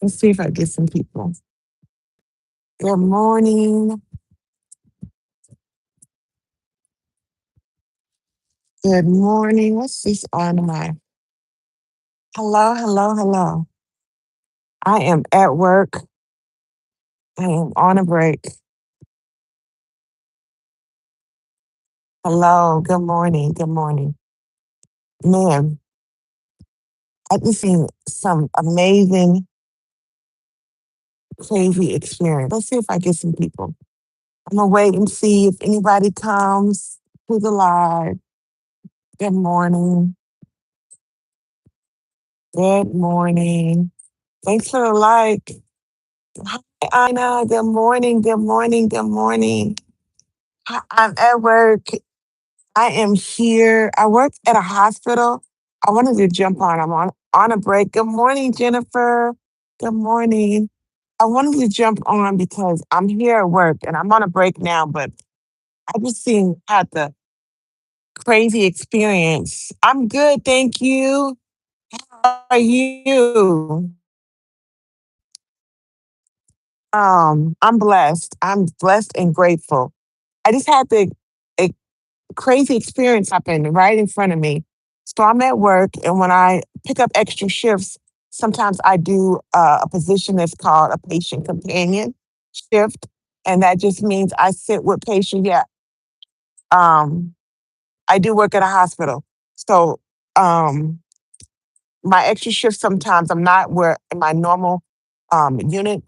Let's see if I get some people. Good morning. Good morning. What's this on my? Hello, hello, hello. I am at work. I am on a break. Hello, good morning. Good morning. Man, I've just seen some amazing, crazy experience. Let's see if I get some people. I'm gonna wait and see if anybody comes to the live. Good morning. Good morning. Thanks for the like. Hi, Ina. Good morning. Good morning. Good morning. I'm at work. I am here. I work at a hospital. I wanted to jump on. I'm on a break. Good morning, Jennifer. Good morning. I wanted to jump on because I'm here at work and I'm on a break now, but I just seen had the crazy experience. I'm good, thank you. How are you? I'm blessed. I'm blessed and grateful. I just had the crazy experience happened right in front of me. So I'm at work, and when I pick up extra shifts, sometimes I do a position that's called a patient companion shift, and that just means I sit with patients. Yeah, um, I do work at a hospital, so um, my extra shift sometimes I'm not where in my normal unit.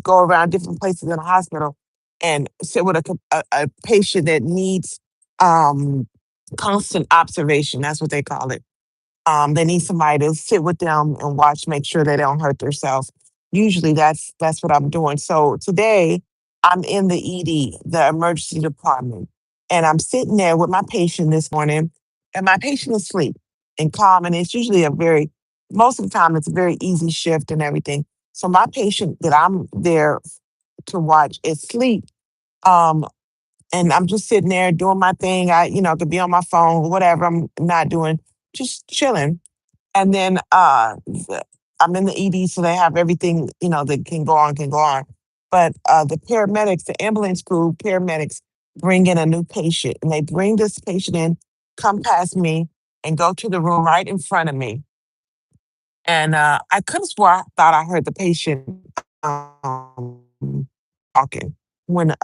Go around different places in the hospital and sit with a patient that needs um, constant observation. That's what they call it. They need somebody to sit with them and watch, make sure they don't hurt themselves. Usually, that's what I'm doing. So today, I'm in the ED, the emergency department, and I'm sitting there with my patient this morning, and my patient is asleep and calm, and it's usually a very, most of the time, it's a very easy shift and everything. So my patient that I'm there to watch is asleep. Um, and I'm just sitting there doing my thing. Could be on my phone, whatever I'm not doing, just chilling. And then I'm in the ED, so they have everything, that can go on. But the paramedics, the ambulance crew, paramedics bring in a new patient, and they bring this patient in, come past me, and go to the room right in front of me. And I could have swore I thought I heard the patient talking when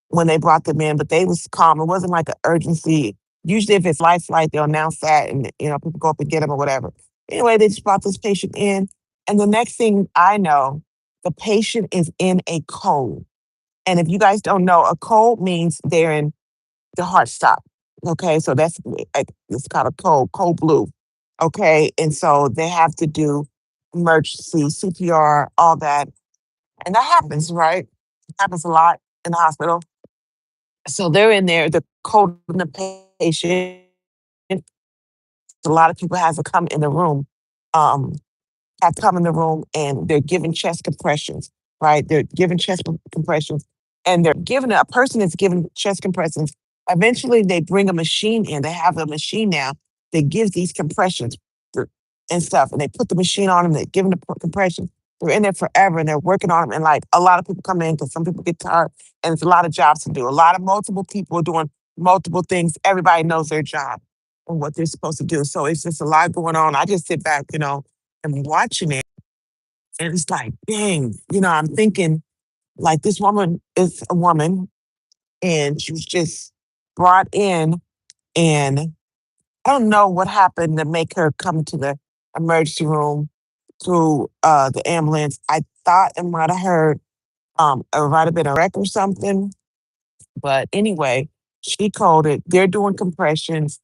when they brought them in, but they was calm. It wasn't like an urgency. Usually, if it's life flight, they'll announce that, and people go up and get them or whatever. Anyway, they just brought this patient in, and the next thing I know, the patient is in a code. And if you guys don't know, a code means they're in the heart stop. Okay, so that's it's called a code blue. Okay, and so they have to do emergency CPR, all that, and that happens, right? Happens a lot in the hospital. So they're in there, the coding the patient. A lot of people has to come in the room, um, have come in the room and they're given chest compressions, right? They're given chest compressions and they're given a person is given chest compressions. Eventually they bring a machine in. They have a machine now that gives these compressions and stuff. And they put the machine on them, they're giving the compressions. They're in there forever and they're working on them. And like a lot of people come in because some people get tired and it's a lot of jobs to do. A lot of multiple people doing multiple things. Everybody knows their job and what they're supposed to do. So it's just a lot going on. I just sit back, and watching it. And it's like, dang, I'm thinking like this woman is a woman and she was just brought in and I don't know what happened to make her come to the emergency room through the ambulance. I thought it might have heard it might have been a wreck or something. But anyway, she called it. They're doing compressions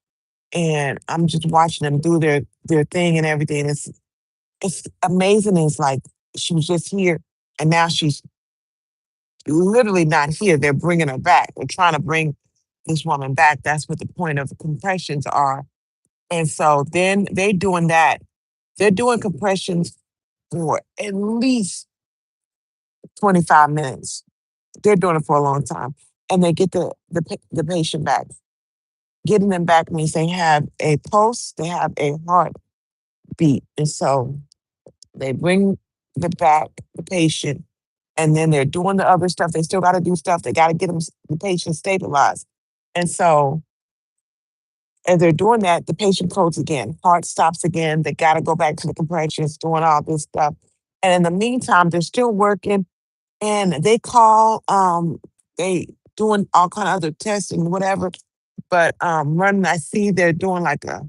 and I'm just watching them do their thing and everything. It's amazing. It's like she was just here and now she's literally not here. They're bringing her back. They're trying to bring this woman back. That's what the point of compressions are. And so then they doing that. They're doing compressions for at least 25 minutes. They're doing it for a long time. And they get the patient back. Getting them back means they have a pulse, they have a heartbeat. And so they bring the patient, and then they're doing the other stuff. They still got to do stuff. They got to get the patient stabilized. And so as they're doing that, the patient codes again, heart stops again. They got to go back to the compressions, doing all this stuff. And in the meantime, they're still working, and they call, they doing all kind of other tests and whatever. But running, I see they're doing like a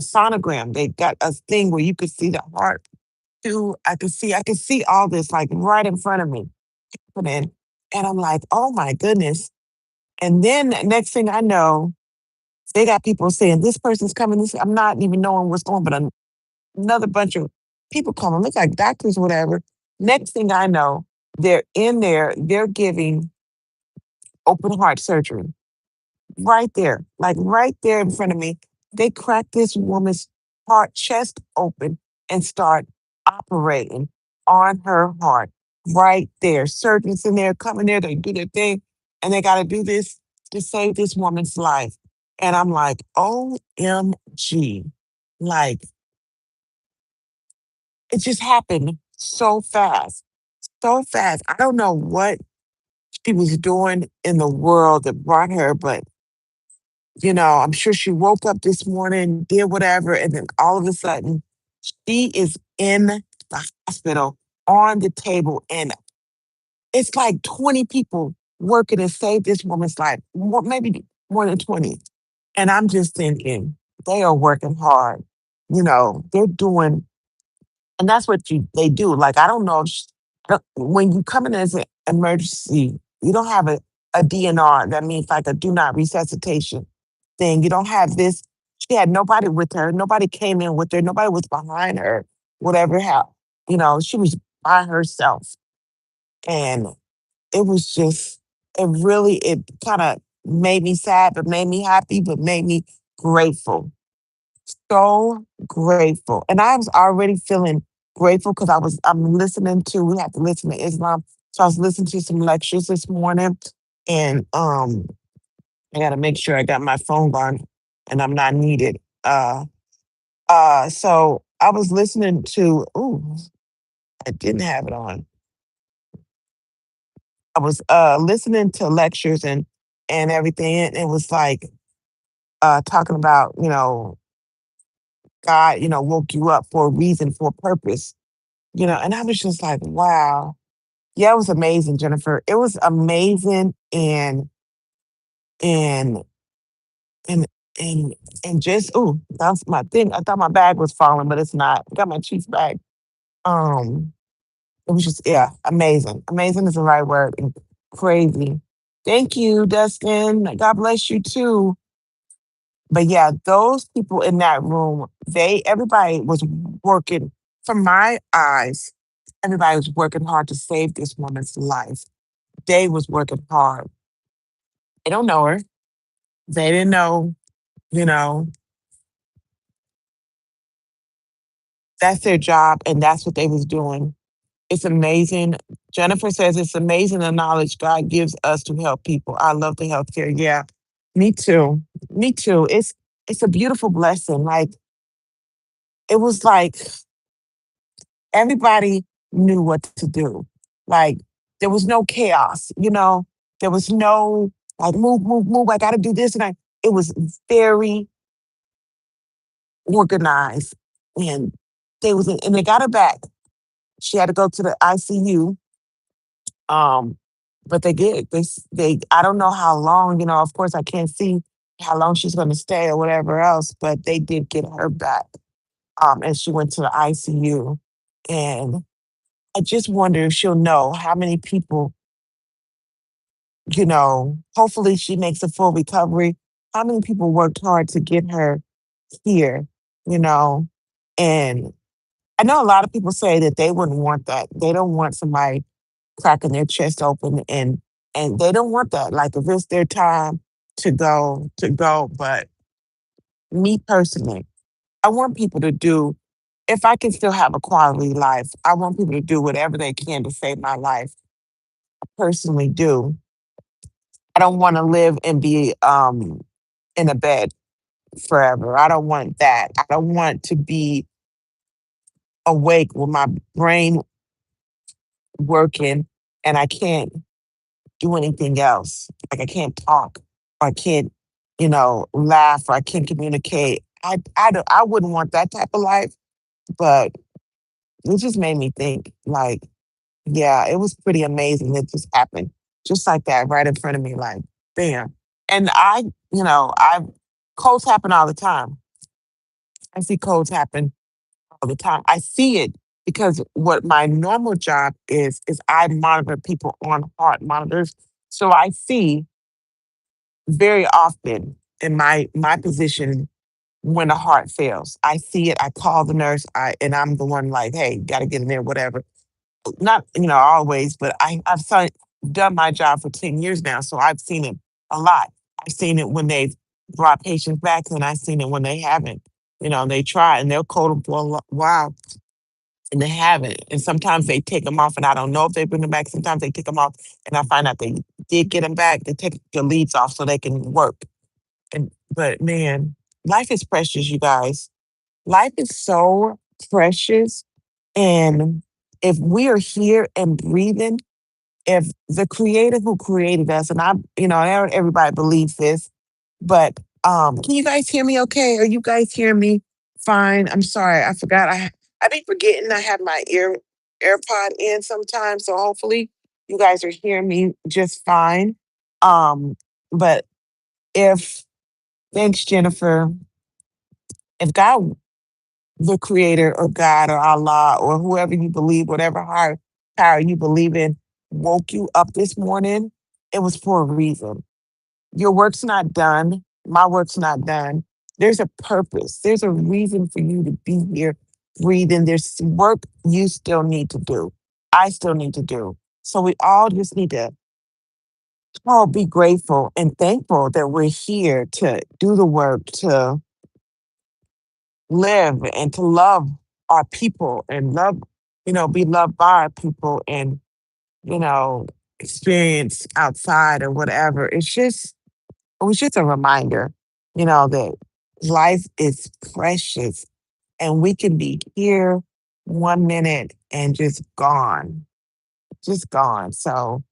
sonogram. They got a thing where you could see the heart too. I could see all this like right in front of me happening. And I'm like, oh my goodness. And then next thing I know, they got people saying this person's coming. This I'm not even knowing what's going, but another bunch of people coming, look like doctors, whatever. Next thing I know, they're in there, they're giving open heart surgery right there, like right there in front of me. They crack this woman's heart chest open and start operating on her heart right there. Surgeons in there coming there, they do their thing, and they got to do this to save this woman's life. And I'm like, OMG. Like, it just happened so fast, so fast. I don't know what she was doing in the world that brought her, but I'm sure she woke up this morning, did whatever, and then all of a sudden, she is in the hospital on the table, and it's like 20 people working to save this woman's life, maybe more than 20. And I'm just thinking, they are working hard. They're doing, and that's what they do. Like, I don't know if when you come in as an emergency, you don't have a DNR. That means like a do not resuscitation thing. You don't have this. She had nobody with her. Nobody came in with her. Nobody was behind her. Whatever how, she was by herself. And it was just, it kind of made me sad, but made me happy, but made me grateful. So grateful. And I was already feeling grateful because I'm listening to, we have to listen to Islam. So I was listening to some lectures this morning, and I gotta make sure I got my phone on and I'm not needed. So I was listening to, ooh, I didn't have it on. I was listening to lectures and everything, and it was like talking about, God, woke you up for a reason, for a purpose, and I was just like, wow. Yeah, it was amazing, Jennifer. It was amazing, and and and and just, ooh, that's my thing. I thought my bag was falling, but it's not. I got my Chiefs bag. Um, it was just, yeah, amazing. Amazing is the right word. And crazy. Thank you, Dustin. God bless you too. But yeah, those people in that room, everybody was working, from my eyes, everybody was working hard to save this woman's life. They was working hard. They don't know her. They didn't know, you know, that's their job and that's what they was doing. It's amazing. Jennifer says it's amazing the knowledge God gives us to help people. I love the healthcare. Yeah, me too. Me too. It's a beautiful blessing. Like, it was like everybody knew what to do. Like, there was no chaos. There was no like, move, move, move. I got to do this, it was very organized, and and they got her back. She had to go to the ICU. Um, but they did. I don't know how long. Of course, I can't see how long she's going to stay or whatever else. But they did get her back. And she went to the ICU, and I just wonder if she'll know how many people. Hopefully she makes a full recovery. How many people worked hard to get her here? You know, and I know a lot of people say that they wouldn't want that. They don't want somebody cracking their chest open, and they don't want that. Like, if it's their time to go, to go. But me personally, I want people to do, if I can still have a quality life, I want people to do whatever they can to save my life. I personally do. I don't want to live and be in a bed forever. I don't want that. I don't want to be awake with my brain. working and I can't do anything else. Like I can't talk or I can't, laugh or I can't communicate. I wouldn't want that type of life, but it just made me think like, yeah, it was pretty amazing. It just happened just like that right in front of me, like, bam. And colds happen all the time. I see colds happen all the time. I see it because what my normal job is I monitor people on heart monitors. So I see very often in my position when a heart fails. I see it, I call the nurse, and I'm the one like, hey, gotta get in there, whatever. Not, always, but done my job for 10 years now. So I've seen it a lot. I've seen it when they've brought patients back and I've seen it when they haven't. They try and they'll code them for a while and they haven't. And sometimes they take them off and I don't know if they bring them back. Sometimes they take them off and I find out they did get them back. They take the leads off so they can work. But man, life is precious, you guys. Life is so precious. And if we are here and breathing, if the creator who created us, and not everybody believes this, but can you guys hear me okay? Are you guys hearing me fine? I'm sorry, I forgot. I be forgetting I have my AirPod in sometimes, so hopefully you guys are hearing me just fine. But if thanks, Jennifer. If God, the creator or God or Allah or whoever you believe, whatever higher power you believe in, woke you up this morning, it was for a reason. Your work's not done. My work's not done. There's a purpose. There's a reason for you to be here breathing. There's work you still need to do. I still need to do. So we all just need to all be grateful and thankful that we're here to do the work, to live and to love our people and be loved by our people and, you know, experience outside or whatever. It was just a reminder, that life is precious and we can be here 1 minute and just gone. So,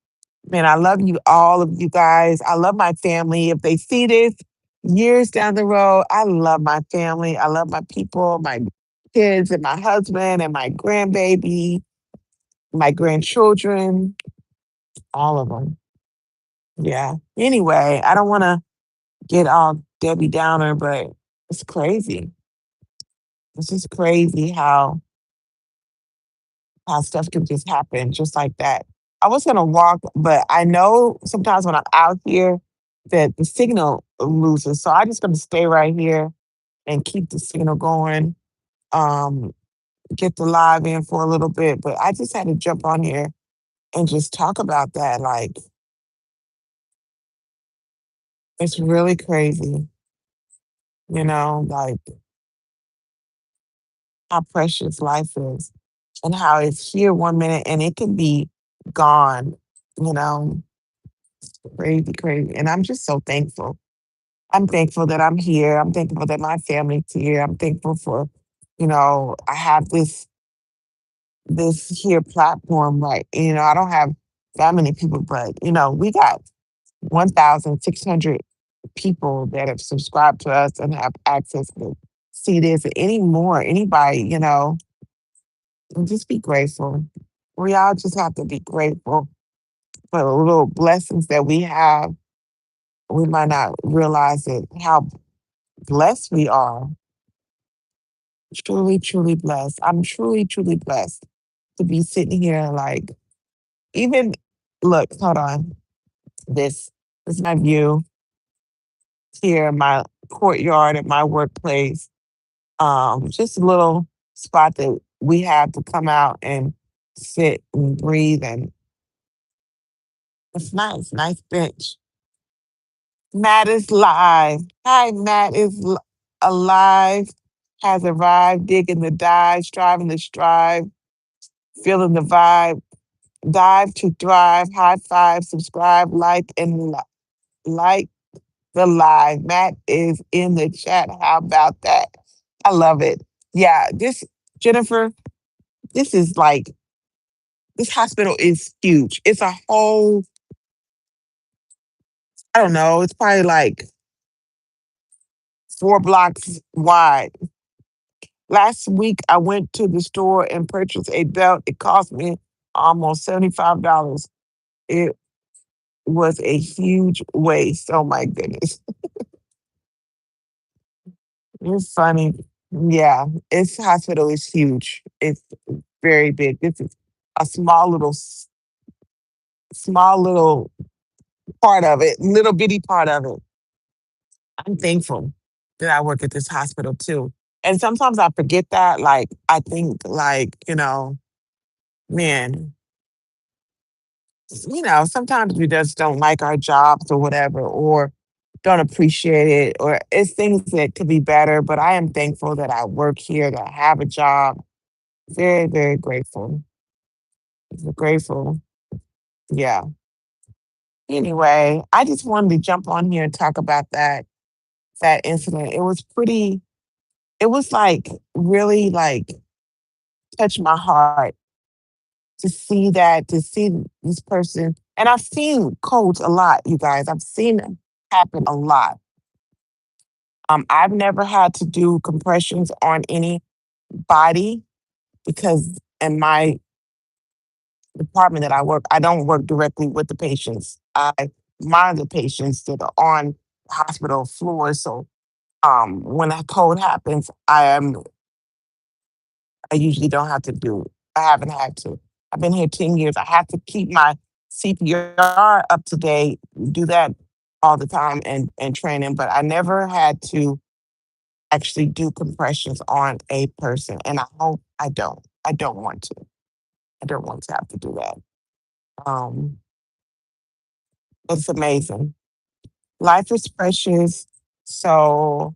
man, I love you, all of you guys. I love my family. If they see this years down the road, I love my family. I love my people, my kids, and my husband, and my grandbaby, my grandchildren, all of them. Yeah. Anyway, I don't want to get all Debbie Downer, but it's crazy. It's just crazy how stuff can just happen just like that. I was gonna walk, but I know sometimes when I'm out here that the signal loses. So I just gonna stay right here and keep the signal going. Um, get the live in for a little bit. But I just had to jump on here and just talk about that. Like it's really crazy, like how precious life is and how it's here 1 minute and it can be gone, you know, crazy, crazy. And I'm just so thankful. I'm thankful that I'm here. I'm thankful that my family's here. I'm thankful for, I have this here platform, right? I don't have that many people, but we got 1,600 people that have subscribed to us and have access to see this and any more, anybody, and just be grateful. We all just have to be grateful for the little blessings that we have. We might not realize it, how blessed we are. Truly, truly blessed. I'm truly, truly blessed to be sitting here like even look, hold on. This is my view here in my courtyard at my workplace. Just a little spot that we have to come out and sit and breathe and it's nice, nice bench. Matt is live. Hi, Matt is alive, has arrived, digging the dive, striving to strive, feeling the vibe, dive to thrive, high five, subscribe, like, and like the live. Matt is in the chat. How about that? I love it. Yeah, Jennifer, this is like This hospital is huge. It's a whole, I don't know, it's probably like 4 blocks wide. Last week, I went to the store and purchased a belt. It cost me almost $75. It was a huge waste. Oh my goodness. It's funny. Yeah, its hospital is huge. It's very big. This is a small little part of it, little bitty part of it. I'm thankful that I work at this hospital too. And sometimes I forget that. Like, I think, like, man, sometimes we just don't like our jobs or whatever, or don't appreciate it, or it's things that could be better. But I am thankful that I work here, that I have a job. Very, very grateful. Grateful. Yeah. Anyway, I just wanted to jump on here and talk about that incident. It was like really like touched my heart to see that, to see this person. And I've seen codes a lot, you guys. I've seen them happen a lot. I've never had to do compressions on anybody because in my department that I work, I don't work directly with the patients. I monitor patients that are on hospital floors. So when a code happens, I usually don't have to do it. I haven't had to. I've been here 10 years. I have to keep my CPR up to date, do that all the time and training, but I never had to actually do compressions on a person. And I hope I don't. I don't want to. I don't want to have to do that. Um, it's amazing. Life is precious. So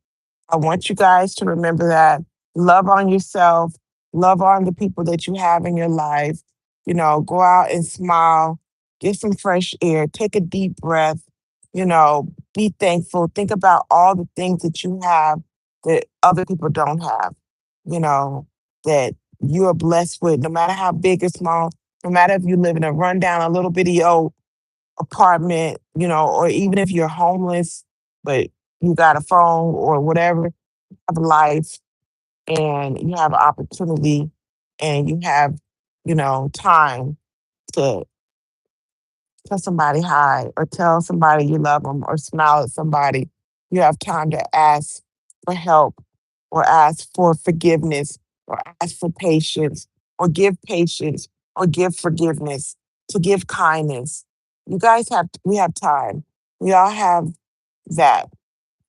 I want you guys to remember that. Love on yourself, love on the people that you have in your life. Go out and smile, get some fresh air, take a deep breath, be thankful. Think about all the things that you have that other people don't have, that you are blessed with, no matter how big or small, no matter if you live in a rundown, a little bitty old apartment, or even if you're homeless, but you got a phone or whatever, have life and you have opportunity and you have, time to tell somebody hi or tell somebody you love them or smile at somebody. You have time to ask for help or ask for forgiveness or ask for patience or give forgiveness, to give kindness. We have time. We all have that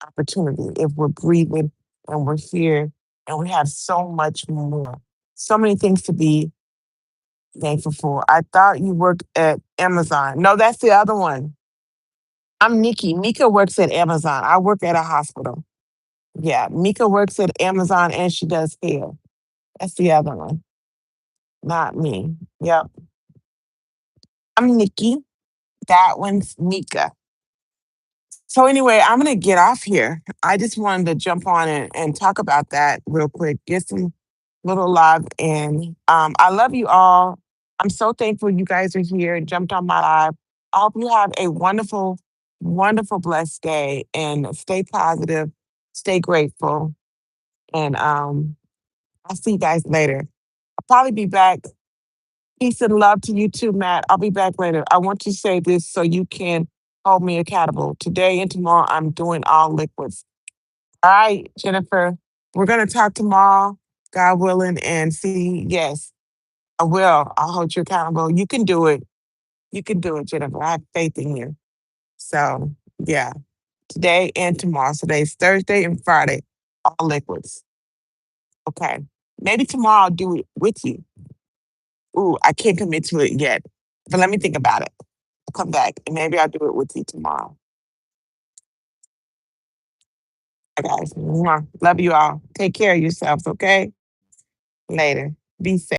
opportunity if we're breathing and we're here and we have so much more, so many things to be thankful for. I thought you worked at Amazon. No, that's the other one. I'm Nikki. Mika works at Amazon. I work at a hospital. Yeah, Mika works at Amazon and she does hair. That's the other one, not me. Yep. I'm Nikki. That one's Mika. So anyway, I'm gonna get off here. I just wanted to jump on and talk about that real quick. Get some little love in. I love you all. I'm so thankful you guys are here and jumped on my live. I hope you have a wonderful, wonderful, blessed day and stay positive, stay grateful. And I'll see you guys later. I'll probably be back. Peace and love to you too, Matt. I'll be back later. I want to say this so you can hold me accountable. Today and tomorrow, I'm doing all liquids. All right, Jennifer, we're going to talk tomorrow, God willing, and see. Yes, I will. I'll hold you accountable. You can do it. You can do it, Jennifer. I have faith in you. So, yeah, today and tomorrow. So today's Thursday and Friday, all liquids. Okay. Maybe tomorrow I'll do it with you. Ooh, I can't commit to it yet. But let me think about it. I'll come back and maybe I'll do it with you tomorrow. Okay, guys. Mwah. Love you all. Take care of yourselves, okay? Later. Be safe.